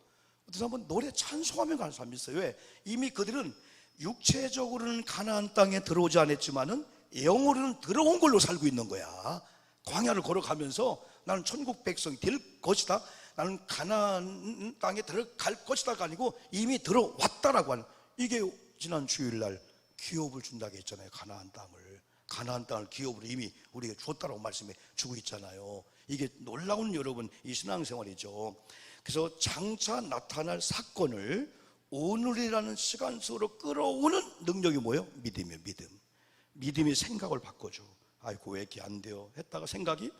어떤 사람은 노래 찬송하며 가는 사람이 있어요. 왜? 이미 그들은 육체적으로는 가나안 땅에 들어오지 않았지만은 영으로는 들어온 걸로 살고 있는 거야. 광야를 걸어가면서 나는 천국 백성이 될 것이다, 나는 가나안 땅에 들어갈 것이다가 아니고 이미 들어왔다라고 하는, 이게 지난 주일날 기업을 준다고 했잖아요. 가나안 땅을 기업으로 이미 우리에게 주었다라고 말씀해 주고 있잖아요. 이게 놀라운 여러분 이 신앙생활이죠. 그래서 장차 나타날 사건을 오늘이라는 시간 속으로 끌어오는 능력이 뭐예요? 믿음이에요. 믿음이 생각을 바꿔줘. 아이고 왜 이렇게 안 돼요? 했다가 생각이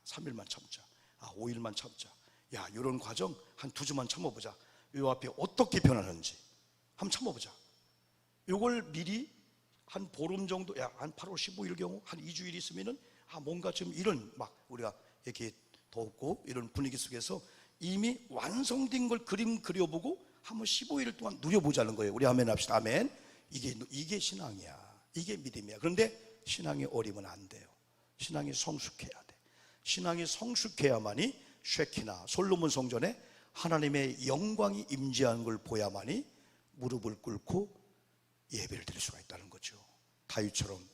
3일만 참자, 5일만 참자, 야 이런 과정 한 2주만 참아보자, 요 앞에 어떻게 변하는지 한번 참아보자. 요걸 미리 한 보름 정도, 한 8월 15일 경우 한 2주일 있으면은 뭔가 지금 이런 막 우리가 이렇게 덥고 이런 분위기 속에서 이미 완성된 걸 그림 그려보고 한번 15일 동안 누려보자는 거예요. 우리 아멘 합시다. 아멘. 이게 신앙이야. 이게 믿음이야. 그런데 신앙이 어리면 안 돼요. 신앙이 성숙해야 돼. 신앙이 성숙해야만이 쉐키나 솔로몬 성전에 하나님의 영광이 임재하는 걸 보야만이 무릎을 꿇고 예배를 드릴 수가 있다는 거죠. 다윗처럼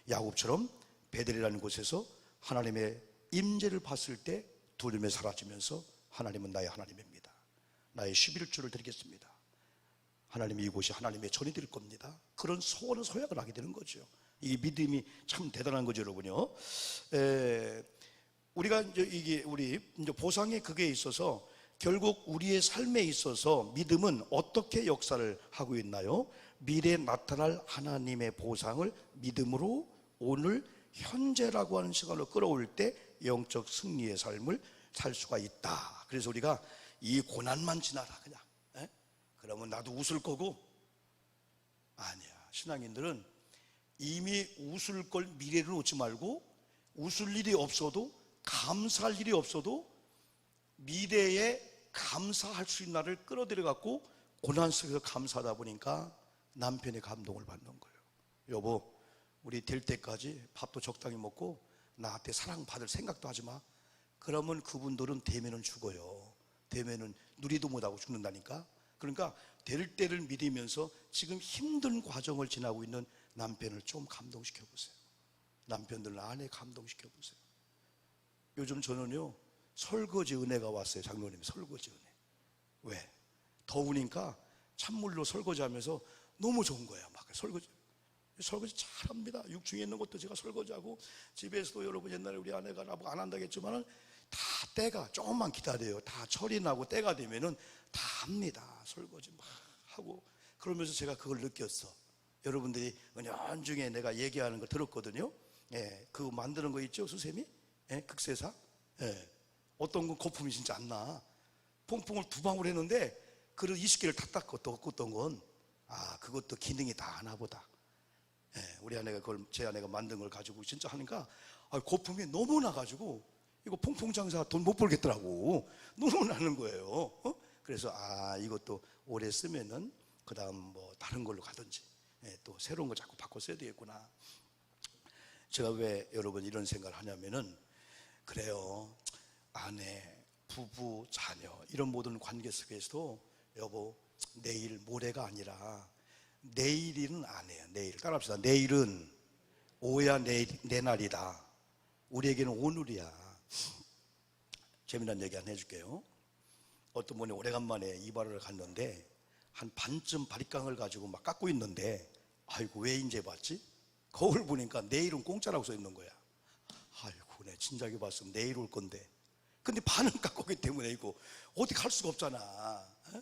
야곱처럼 베델이라는 곳에서 하나님의 임재를 봤을 때 두려움이 사라지면서 하나님은 나의 하나님입니다, 나의 11주를 드리겠습니다, 하나님이 이곳이 하나님의 전이 될 겁니다, 그런 소원을 서약을 하게 되는 거죠. 이 믿음이 참 대단한 거죠, 여러분요. 우리가 이제 우리 보상의 그게 있어서 결국 우리의 삶에 있어서 믿음은 어떻게 역사를 하고 있나요? 미래에 나타날 하나님의 보상을 믿음으로 오늘 현재라고 하는 시간으로 끌어올 때 영적 승리의 삶을 살 수가 있다. 그래서 우리가 이 고난만 지나라 그냥 그러면 나도 웃을 거고, 아니야. 신앙인들은 이미 웃을 걸 미래를 놓지 말고, 웃을 일이 없어도 감사할 일이 없어도 미래에 감사할 수 있는 날을 끌어들여 갖고 고난 속에서 감사하다 보니까 남편의 감동을 받는 거예요. 여보 우리 될 때까지 밥도 적당히 먹고 나한테 사랑받을 생각도 하지 마. 그러면 그분들은 되면은 죽어요. 되면은 누리도 못하고 죽는다니까. 그러니까 될 때를 믿으면서 지금 힘든 과정을 지나고 있는 남편을 좀 감동시켜 보세요. 남편들 아내 감동시켜 보세요. 요즘 저는요 설거지 은혜가 왔어요. 장로님 설거지 은혜. 왜? 더우니까 찬물로 설거지하면서 너무 좋은 거예요. 막 설거지 잘합니다. 6층에 있는 것도 제가 설거지하고, 집에서도 여러분 옛날에 우리 아내가 나보고 안 한다고 했지만은 다 때가 조금만 기다려요. 다 철이 나고 때가 되면은 다 합니다. 설거지 막 하고. 그러면서 제가 그걸 느꼈어. 여러분들이 은연중에 내가 얘기하는 거 들었거든요. 그거 만드는 거 있죠, 수세미? 극세사? 어떤 건 거품이 진짜 안 나. 퐁퐁을 2방울 했는데 그릇 20개를 다 닦았던 건 그것도 기능이 다 하나 보다. 우리 아내가 제 아내가 만든 걸 가지고 진짜 하니까 거품이 너무 나가지고 이거 퐁퐁 장사 돈 못 벌겠더라고. 너무 나는 거예요. 그래서 이것도 오래 쓰면은 그 다음 뭐 다른 걸로 가든지 또 새로운 거 자꾸 바꿔 써야 되겠구나. 제가 왜 여러분 이런 생각을 하냐면은, 그래요, 아내, 부부, 자녀 이런 모든 관계 속에서도 여보 내일 모레가 아니라 내일은 안 해요. 내일 따라합시다. 내일은 오야 내 날이다. 우리에게는 오늘이야. 재미난 얘기 하나 해줄게요. 어떤 분이 오래간만에 이발을 갔는데 한 반쯤 바리깡을 가지고 막 깎고 있는데, 아이고 왜 인제 봤지? 거울 보니까 내일은 공짜라고 써 있는 거야. 아이고, 내 진작에 봤으면 내일 올 건데. 근데 반은 깎고 오기 때문에 이거 어디 갈 수가 없잖아. 에?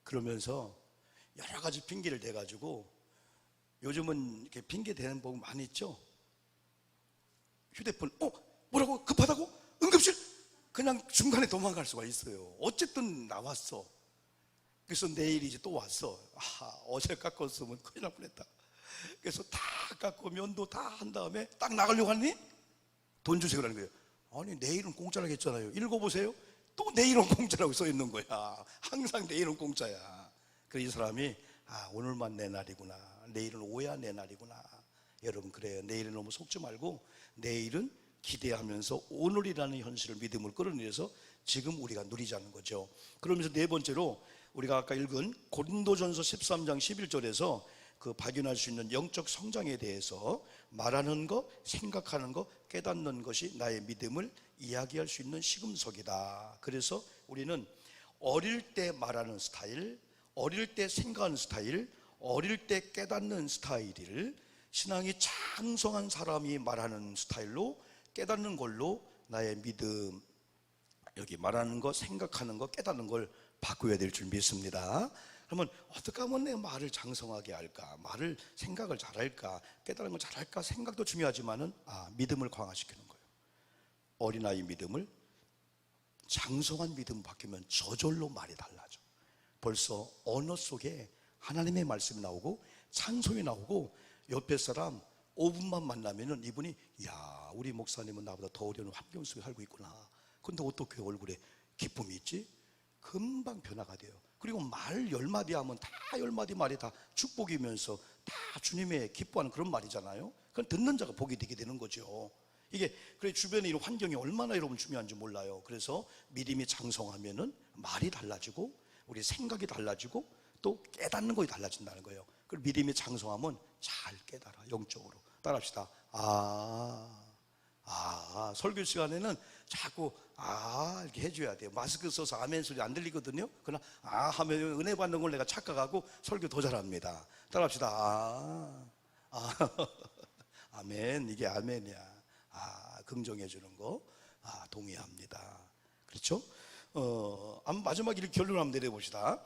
그러면서 여러 가지 핑계를 대가지고, 요즘은 이렇게 핑계 대는 법 많이 있죠. 휴대폰, 뭐라고? 급하다고? 응급실? 그냥 중간에 도망갈 수가 있어요. 어쨌든 나왔어. 그래서 내일 이제 또 왔어. 어제 깎았으면 큰일 날 뻔했다. 그래서 다 깎고 면도 다 한 다음에 딱 나가려고 하니 돈 주세요 그러는 거예요. 아니, 내일은 공짜라고 했잖아요. 읽어보세요. 또 내일은 공짜라고 써 있는 거야. 항상 내일은 공짜야. 그래서 이 사람이 오늘만 내 날이구나, 내일은 오야 내 날이구나. 여러분, 그래요. 내일은 너무 속지 말고 내일은 기대하면서 오늘이라는 현실을, 믿음을 끌어내려서 지금 우리가 누리자는 거죠. 그러면서 네 번째로 우리가 아까 읽은 고린도전서 13장 11절에서 그 발견할 수 있는 영적 성장에 대해서 말하는 것, 생각하는 것, 깨닫는 것이 나의 믿음을 이야기할 수 있는 시금석이다. 그래서 우리는 어릴 때 말하는 스타일, 어릴 때 생각하는 스타일, 어릴 때 깨닫는 스타일을 신앙이 장성한 사람이 말하는 스타일로, 깨닫는 걸로 나의 믿음, 여기 말하는 거, 생각하는 거, 깨닫는 걸 바꾸어야 될 줄 믿습니다. 그러면 어떻게 하면 내 말을 장성하게 할까? 말을, 생각을 잘할까? 깨달은 걸 잘할까? 생각도 중요하지만은 믿음을 강화시키는 거예요. 어린아이 믿음을 장성한 믿음 바뀌면 저절로 말이 달라져. 벌써 언어 속에 하나님의 말씀이 나오고 찬송이 나오고, 옆에 사람 5분만 만나면은 이분이, 야, 우리 목사님은 나보다 더 어려운 환경 속에 살고 있구나. 근데 어떻게 얼굴에 기쁨이 있지? 금방 변화가 돼요. 그리고 말 10마디 하면 다 10마디 말이 다 축복이면서 다 주님의 기뻐하는 그런 말이잖아요. 그건 듣는 자가 복이 되게 되는 거죠. 이게, 그래, 주변에 이런 환경이 얼마나 여러분 중요한지 몰라요. 그래서 믿음이 장성하면은 말이 달라지고, 우리 생각이 달라지고, 또 깨닫는 것이 달라진다는 거예요. 그리고 믿음이 장성하면 잘 깨달아, 영적으로. 따라합시다. 설교 시간에는 자꾸 이렇게 해줘야 돼요. 마스크 써서 아멘 소리 안 들리거든요. 그러나 하면 은혜 받는 걸 내가 착각하고 설교 더 잘합니다. 따라합시다. 아멘. 이게 아멘이야. 긍정해 주는 거 동의합니다. 그렇죠? 마지막 이렇게 결론 한번 내려봅시다.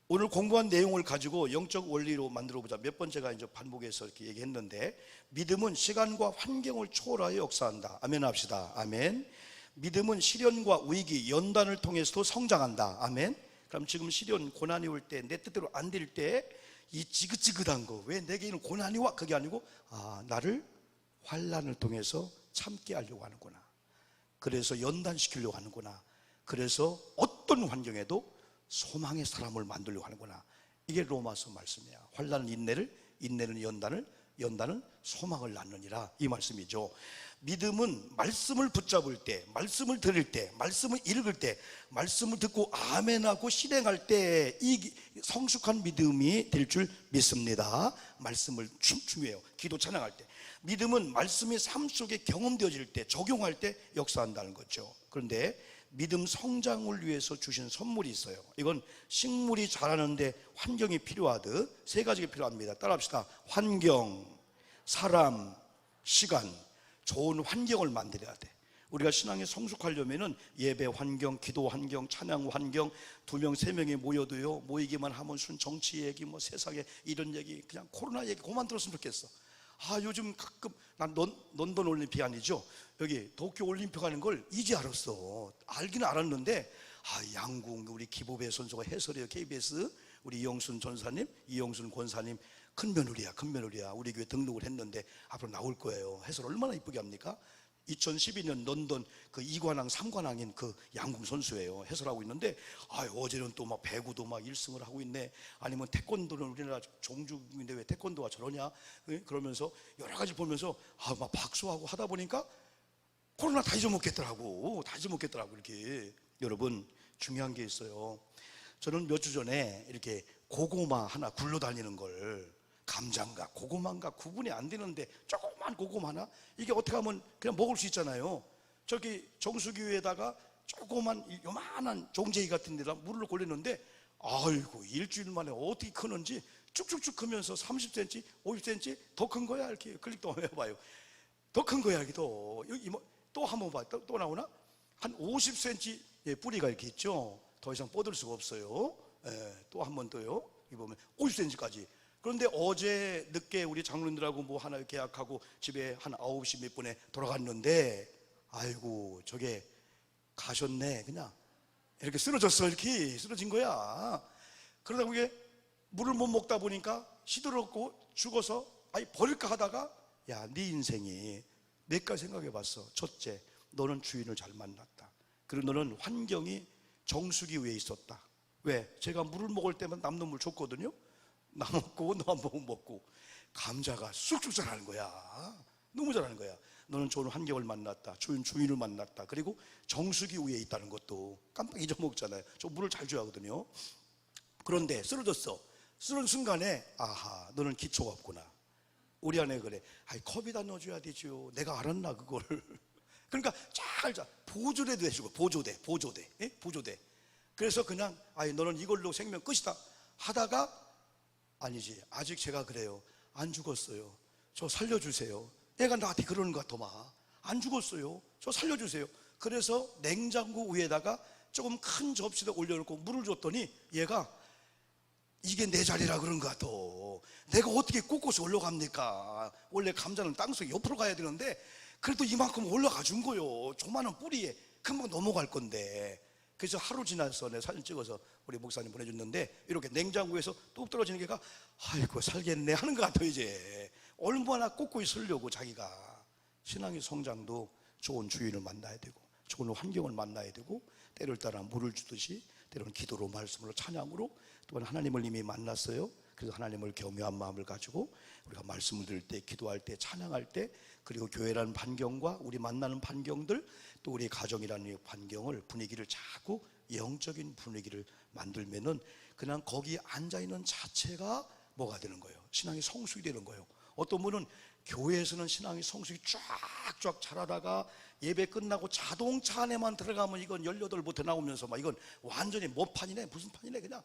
오늘 공부한 내용을 가지고 영적 원리로 만들어 보자. 몇 번째가 이제 반복해서 이렇게 얘기했는데, 믿음은 시간과 환경을 초월하여 역사한다. 아멘 합시다. 아멘. 믿음은 시련과 위기, 연단을 통해서도 성장한다. 아멘. 그럼 지금 시련, 고난이 올 때, 내 뜻대로 안 될 때 이 지긋지긋한 거, 왜 내게 이런 고난이 와? 그게 아니고 나를 환난을 통해서 참게 하려고 하는구나. 그래서 연단시키려고 하는구나. 그래서 어떤 환경에도 소망의 사람을 만들려고 하는구나. 이게 로마서 말씀이야. 환난은 인내를, 인내는 연단을, 연단은 소망을 낳느니라, 이 말씀이죠. 믿음은 말씀을 붙잡을 때, 말씀을 들을 때, 말씀을 읽을 때, 말씀을 듣고 아멘하고 실행할 때 이 성숙한 믿음이 될 줄 믿습니다. 말씀을 중요해요. 기도 찬양할 때. 믿음은 말씀이 삶 속에 경험되어질 때, 적용할 때 역사한다는 거죠. 그런데 믿음 성장을 위해서 주신 선물이 있어요. 이건 식물이 자라는데 환경이 필요하듯 세 가지가 필요합니다. 따라합시다. 환경, 사람, 시간. 좋은 환경을 만들어야 돼. 우리가 신앙에 성숙하려면은 예배 환경, 기도 환경, 찬양 환경, 2명, 3명이 모여도요, 모이기만 하면 순 정치 얘기, 뭐 세상에 이런 얘기, 그냥 코로나 얘기 그만 들었으면 좋겠어. 요즘 가끔, 난 런던 올림픽 아니죠, 여기 도쿄 올림픽 하는 걸 이제 알았어. 알기는 알았는데 양궁 우리 기보배 선수가 해설이에요. KBS 우리 이영순 전사님, 이영순 권사님 큰 며느리야. 우리 교회 등록을 했는데 앞으로 나올 거예요. 해설 얼마나 이쁘게 합니까? 2012년 런던 그 2관왕 3관왕인 그 양궁 선수예요. 해설하고 있는데 어제는 또 막 배구도 막 1승을 하고 있네. 아니면 태권도는 우리나라 종주인데 왜 태권도가 저러냐, 그러면서 여러 가지 보면서 막 박수하고 하다 보니까 코로나 다 잊어먹겠더라고. 이렇게. 여러분, 중요한 게 있어요. 저는 몇 주 전에 이렇게 고구마 하나 굴러다니는 걸, 감자인가 고구마인가 구분이 안 되는데 조그만 고구마 하나, 이게 어떻게 하면 그냥 먹을 수 있잖아요. 저기 정수기에다가 조그만 요만한 종제기 같은 데다 물을 골렸는데, 아이고, 일주일 만에 어떻게 크는지 쭉쭉쭉 크면서 30cm, 50cm 더 큰 거야. 이렇게 클릭도 한번 해봐요. 더 큰 거야. 이게 또 한번 봐. 또 나오나? 한 50cm 뿌리가 이렇게 있죠. 더 이상 뻗을 수가 없어요. 또 한 번 더요. 이 보면 50cm까지. 그런데 어제 늦게 우리 장로님들하고 뭐 하나 계약하고 집에 한 9시 몇 분에 돌아갔는데, 아이고 저게 가셨네. 그냥 이렇게 쓰러졌어. 이렇게 쓰러진 거야. 그러다 보게 물을 못 먹다 보니까 시들었고 죽어서 아니 버릴까 하다가, 야, 네 인생이 몇 가지 생각해 봤어. 첫째, 너는 주인을 잘 만났다. 그리고 너는 환경이 정수기 위에 있었다. 왜? 제가 물을 먹을 때만 남는 물 줬거든요. 나 먹고 너 안 먹으면 먹고. 감자가 쑥쑥 자라는 거야. 너무 잘하는 거야. 너는 좋은 환경을 만났다. 주인을 만났다. 그리고 정수기 위에 있다는 것도 깜빡 잊어먹잖아요. 저 물을 잘 줘야 하거든요. 그런데 쓰러졌어. 쓰러진 순간에, 아하, 너는 기초가 없구나. 우리 아내 그래. 아이, 컵에다 넣어줘야 되죠. 내가 알았나 그걸. 그러니까 잘 보조대도 해주고. 보조대. 예? 보조대. 그래서 그냥, 아이, 너는 이걸로 생명 끝이다 하다가, 아니지, 아직 제가 그래요. 안 죽었어요. 저 살려주세요. 애가 나한테 그러는 것 같더만. 안 죽었어요. 저 살려주세요. 그래서 냉장고 위에다가 조금 큰 접시에 올려놓고 물을 줬더니 얘가, 이게 내 자리라 그런 것 같아. 내가 어떻게 꼿꼿이 올라갑니까? 원래 감자는 땅속에 옆으로 가야 되는데 그래도 이만큼 올라가 준 거요. 조그마한 뿌리에 금방 넘어갈 건데. 그래서 하루 지나서 내 사진 찍어서 우리 목사님 보내줬는데, 이렇게 냉장고에서 뚝 떨어지는 게가, 아이고 살겠네 하는 것 같아요. 이제 얼마나 꼿꼿이 서려고. 자기가 신앙의 성장도 좋은 주인을 만나야 되고 좋은 환경을 만나야 되고, 때를 따라 물을 주듯이 때로는 기도로, 말씀으로, 찬양으로, 또한 하나님을 이미 만났어요. 그래서 하나님을 겸유한 마음을 가지고 우리가 말씀을 들을 때, 기도할 때, 찬양할 때, 그리고 교회라는 환경과 우리 만나는 환경들, 또 우리 가정이라는 환경을, 분위기를 자꾸 영적인 분위기를 만들면은 그냥 거기 앉아있는 자체가 뭐가 되는 거예요? 신앙이 성숙이 되는 거예요. 어떤 분은 교회에서는 신앙이 성숙이 쫙쫙 자라다가 예배 끝나고 자동차 안에만 들어가면 이건 18보트 나오면서 막 이건 완전히 뭐 판이네 무슨 판이네 그냥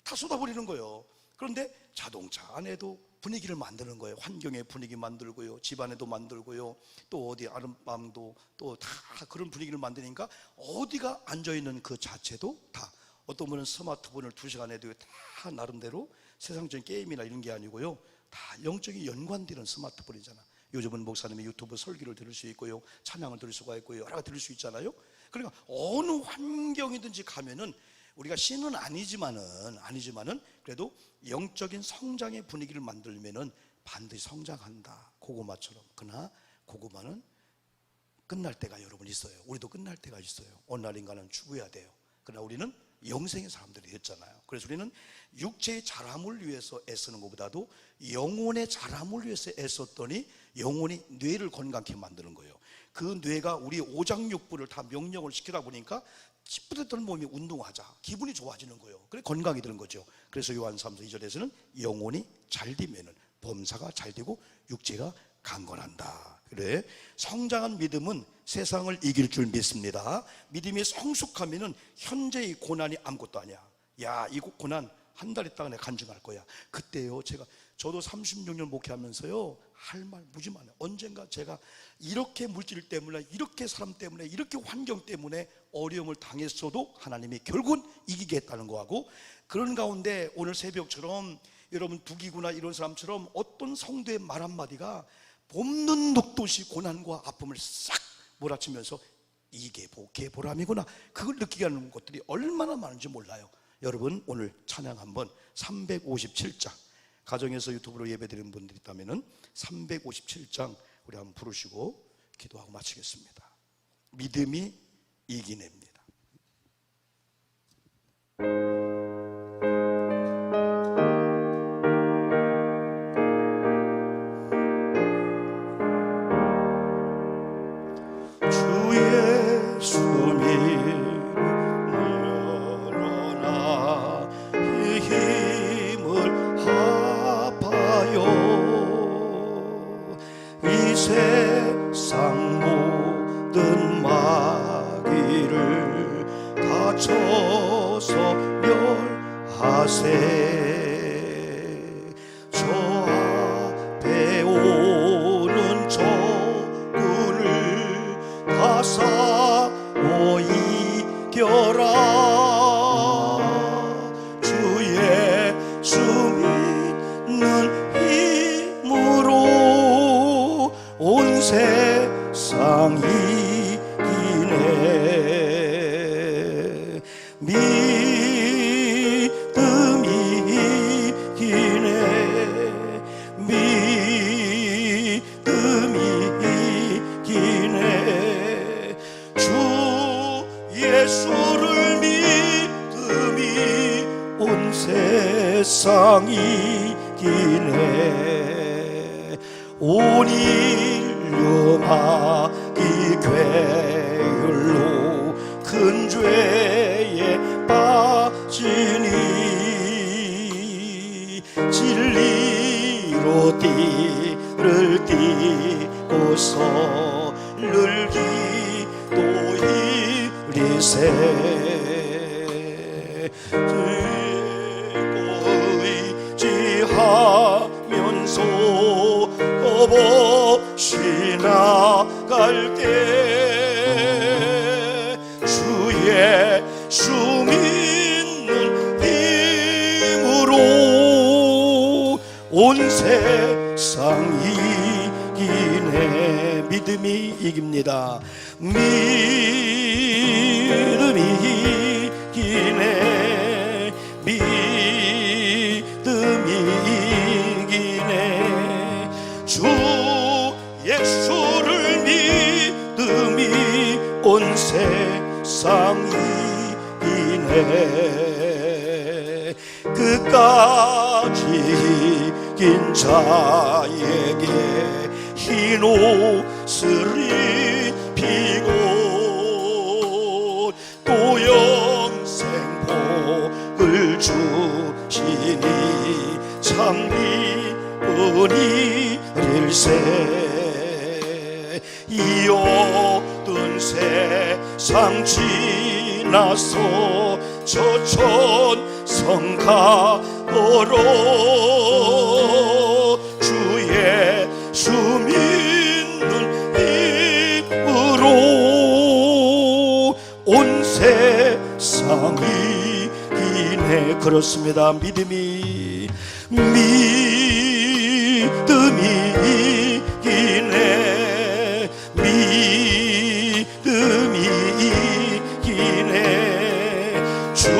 다 쏟아버리는 거예요. 그런데 자동차 안에도 분위기를 만드는 거예요. 환경의 분위기 만들고요, 집안에도 만들고요, 또 어디 아름밤도 또 다 그런 분위기를 만드니까 어디가 앉아있는 그 자체도 다, 어떤 분은 스마트폰을 2시간 해도 다 나름대로 세상적인 게임이나 이런 게 아니고요, 다 영적인 연관되는 스마트폰이잖아. 요즘은 목사님의 유튜브 설교를 들을 수 있고요, 찬양을 들을 수가 있고요, 여러 가지 들을 수 있잖아요. 그러니까 어느 환경이든지 가면은 우리가 신은 아니지만은 그래도 영적인 성장의 분위기를 만들면은 반드시 성장한다. 고구마처럼. 그러나 고구마는 끝날 때가 여러분 있어요. 우리도 끝날 때가 있어요. 어느 날인가는 죽어야 돼요. 그러나 우리는 영생의 사람들이 됐잖아요. 그래서 우리는 육체의 자람을 위해서 애쓰는 것보다도 영혼의 자람을 위해서 애썼더니 영혼이 뇌를 건강케 만드는 거예요. 그 뇌가 우리 오장육부를 다 명령을 시키다 보니까 찌뿌렸던 몸이 운동하자, 기분이 좋아지는 거예요. 그래 건강이 되는 거죠. 그래서 요한 3서 2절에서는 영혼이 잘 되면은 범사가 잘 되고 육체가 강건한다. 그래 성장한 믿음은 세상을 이길 줄 믿습니다. 믿음이 성숙하면은 현재의 고난이 아무것도 아니야. 야, 이 고난 한 달 있다가 내가 간증할 거야. 그때요, 저도 36년 목회하면서요, 할 말 무지 많아요. 언젠가 제가 이렇게 물질 때문에, 이렇게 사람 때문에, 이렇게 환경 때문에 어려움을 당했어도 하나님이 결국은 이기게 했다는 거하고, 그런 가운데 오늘 새벽처럼 여러분 부기구나 이런 사람처럼 어떤 성도의 말 한마디가 봄눈 녹듯이 고난과 아픔을 싹 몰아치면서 이게 복의 보람이구나, 그걸 느끼게 하는 것들이 얼마나 많은지 몰라요. 여러분 오늘 찬양 한번 357장, 가정에서 유튜브로 예배드리는 분들이 있다면 357장 우리 한번 부르시고 기도하고 마치겠습니다. 믿음이 이기냅니다. 세상 모든 마귀를 다쳐서 멸하세. 맡겨라. 주 예수 믿는 힘으로 온 세상 이기네. 믿음이 이기네. 믿음이 이기네. 주 예수를 믿음이 온 세상 이기네. 온 인류 마귀 괴율로 큰 죄에 빠지니 진리로 띠를 띠고서 늘 기도 이리세. 의지하면서 없이 나갈게. 주 예수 믿는 힘으로 온 세상 이기네. 믿음이 이깁니다. 믿음이 이기네. 믿음이 이기네. 주 예수를 믿음이 온 세상 이기네. 끝까지 이긴 자에게 흰 옷을 입히고 또 영생 복을 주시니 참 기쁘니일세. 이 어두운 세상 지나서 저 천성 가보러 주 예수 믿는 힘으로 온 세상이 이기네. 그렇습니다. 믿음이 이기네. 믿음이 이기네. 주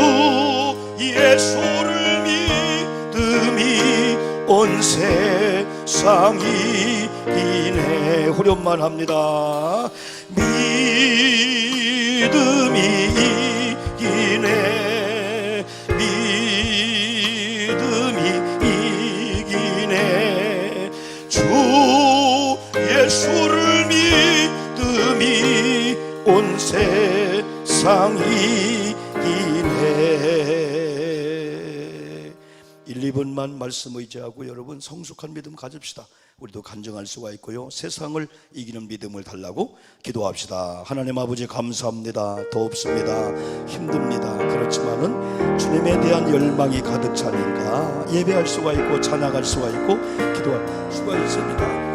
예수를 믿음이 온 세상이 이기네. 후렴만 합니다. 믿음이 이기네. 믿음이 이기네. 주 예수를 믿음이 온 세상이 이기네. 1, 2분만 말씀 의지하고 여러분 성숙한 믿음 가집시다. 우리도 간증할 수가 있고요. 세상을 이기는 믿음을 달라고 기도합시다. 하나님 아버지 감사합니다. 더없습니다. 힘듭니다. 그렇지만은 주님에 대한 열망이 가득 차니까 예배할 수가 있고 찬양할 수가 있고 기도할 수가 있습니다.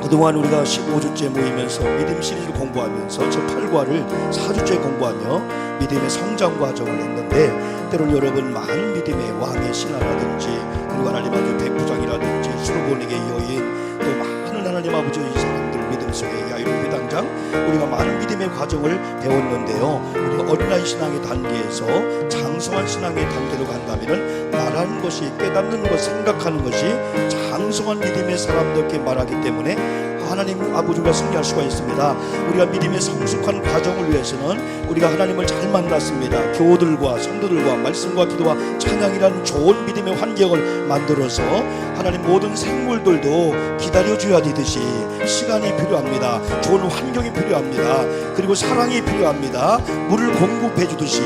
그동안 우리가 15주째 모이면서 믿음 시리즈 공부하면서 제 8과를 4주째 공부하며 믿음의 성장 과정을 했는데, 때론 여러분 많은 믿음의 왕의 신하라든지 그리고 하나님 아버지 백부장이라든지 수로보닉의 여인, 또 많은 하나님 아버지의 사람들 믿음 속의 야이로 회당장, 우리가 많은 믿음의 과정을 배웠는데요, 우리가 어린아이 신앙의 단계에서 장성한 신앙의 단계로 간다면 말하는 것이, 깨닫는 것, 생각하는 것이 장성한 믿음의 사람들께 말하기 때문에 하나님 아버지가 승리할 수가 있습니다. 우리가 믿음의 성숙한 과정을 위해서는 우리가 하나님을 잘 만났습니다. 교우들과 성도들과 말씀과 기도와 찬양이라는 좋은 믿음의 환경을 만들어서 하나님 모든 생물들도 기다려줘야 되듯이 시간이 필요합니다. 좋은 환경이 필요합니다. 그리고 사랑이 필요합니다. 물을 공급해 주듯이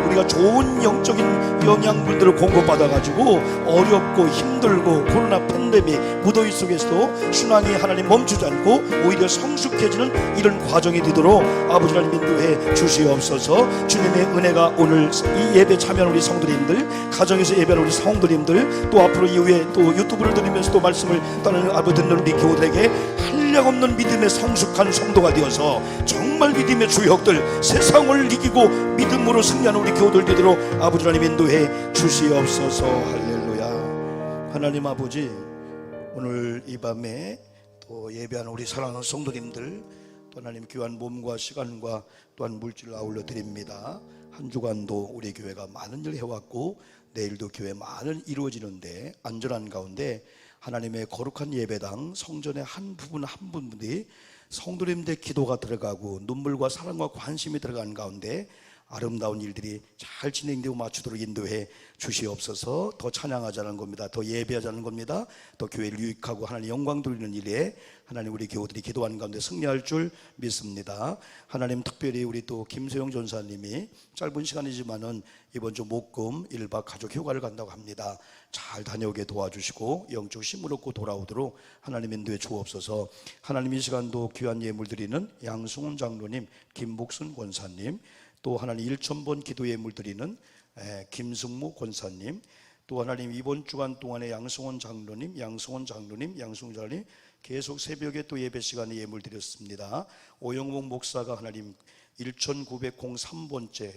우리가 좋은 영적인 영양분들을 공급받아가지고 어렵고 힘들고 코로나 팬데믹 무더위 속에서도 신앙이 하나님 멈추지 않고 오히려 성숙해지는 이런 과정이 되도록 아버지 하나님 인도해 주시옵소서. 주님의 은혜가 오늘 이 예배 참여하는 우리 성도님들, 가정에서 예배하는 우리 성도님들, 또 앞으로 이후에 또 유튜브를 들으면서 또 말씀을 따르는 아버지 듣는 우리 교우들에게 한량없는 믿음의 성숙한 성도가 되어서 정말 정말 믿음의 주역들, 세상을 이기고 믿음으로 승리하는 우리 교우들 되도록 아버지 하나님 인도해 주시옵소서. 할렐루야. 하나님 아버지, 오늘 이 밤에 또 예배하는 우리 사랑하는 성도님들, 또 하나님 귀한 몸과 시간과 또한 물질을 아울러 드립니다. 한 주간도 우리 교회가 많은 일 해왔고 내일도 교회 많은 이루어지는데 안전한 가운데 하나님의 거룩한 예배당 성전의 한 부분 한 부분이 성도님들의 기도가 들어가고 눈물과 사랑과 관심이 들어가는 가운데 아름다운 일들이 잘 진행되고 맞추도록 인도해 주시옵소서. 더 찬양하자는 겁니다. 더 예배하자는 겁니다. 더 교회를 유익하고 하나님 영광 돌리는 일에 하나님 우리 교우들이 기도하는 가운데 승리할 줄 믿습니다. 하나님 특별히 우리 또 김소영 전사님이 짧은 시간이지만은 이번 주 목금 1박 가족 휴가를 간다고 합니다. 잘 다녀오게 도와주시고 영적 힘을 얻고 돌아오도록 하나님 인도해 주옵소서. 하나님 이 시간도 귀한 예물 드리는 양승훈 장로님, 김복순 권사님, 또 하나님 1,000번 기도 예물 드리는 김승무 권사님, 또 하나님 이번 주간 동안에 양승훈 장로님 계속 새벽에 또 예배 시간에 예물 드렸습니다. 오영목 목사가 하나님 1903번째,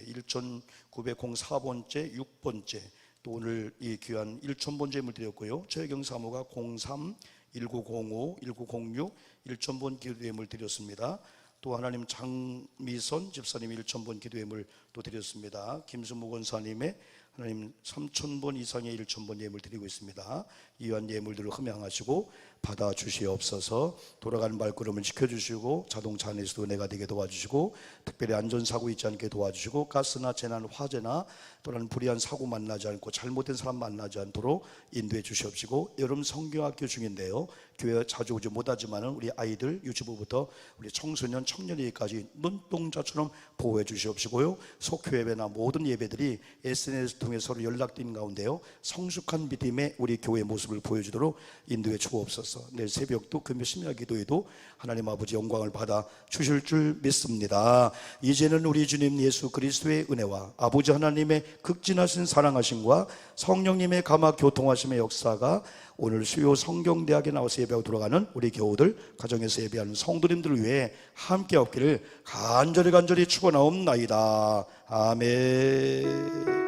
1904번째, 6번째, 또 오늘 이 귀한 1,000번째 예물 드렸고요. 최경 사모가 03, 1905, 1906, 1,000번 기도 예물 드렸습니다. 또 하나님 장미선 집사님 1,000번 기도 예물 또 드렸습니다. 김수무 권사님의 하나님 3,000번 이상의 1,000번 예물 드리고 있습니다. 이러한 예물들을 흠양하시고 받아주시옵소서. 돌아가는 발걸음을 지켜주시고 자동차 안에서도 내가 되게 도와주시고 특별히 안전사고 있지 않게 도와주시고 가스나 재난 화재나 또는 불의한 사고 만나지 않고 잘못된 사람 만나지 않도록 인도해 주시옵시고, 여름 성경학교 중인데요, 교회 자주 오지 못하지만 우리 아이들 유치부부터 우리 청소년 청년회까지 눈동자처럼 보호해 주시옵시고요. 속교 예배나 모든 예배들이 SNS 통해 서로 연락드린 가운데요 성숙한 믿음의 우리 교회의 모습을 보여주도록 인도해 주옵소서. 내일 새벽도 금요 심야 기도에도 하나님 아버지 영광을 받아 주실 줄 믿습니다. 이제는 우리 주님 예수 그리스도의 은혜와 아버지 하나님의 극진하신 사랑하심과 성령님의 감화 교통하심의 역사가 오늘 수요 성경대학에 나와서 예배하고 들어가는 우리 교우들, 가정에서 예배하는 성도님들을 위해 함께 없기를 간절히 축원하옵나이다. 아멘.